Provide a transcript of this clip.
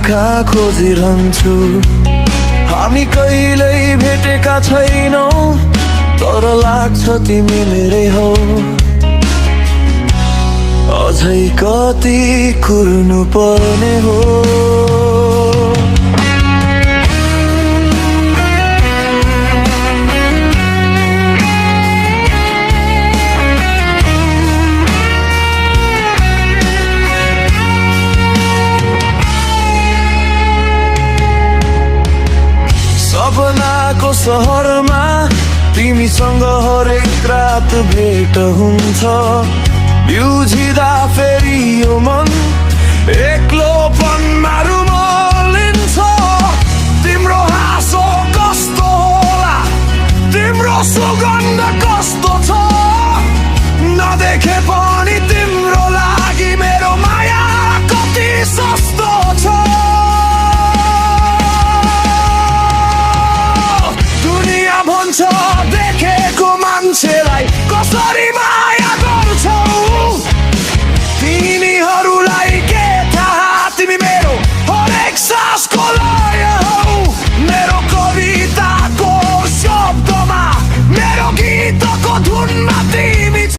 आँखा खोजिरहन्छु हामी कहिल्यै भेटेका छैनौ तर लाग्छ तिमी मेरै हौ अझै कति कुर्नु पर्ने हो सपनाको सहरमा तिमीसँग हरेक रात भेट हुन्छ बिउझिँदा फेरि यो मन एक्लोपनमा रुमलिन्छ तिम्रो हाँसो कस्तो होला तिम्रो सुगन्ध कस्तो छ नदेखे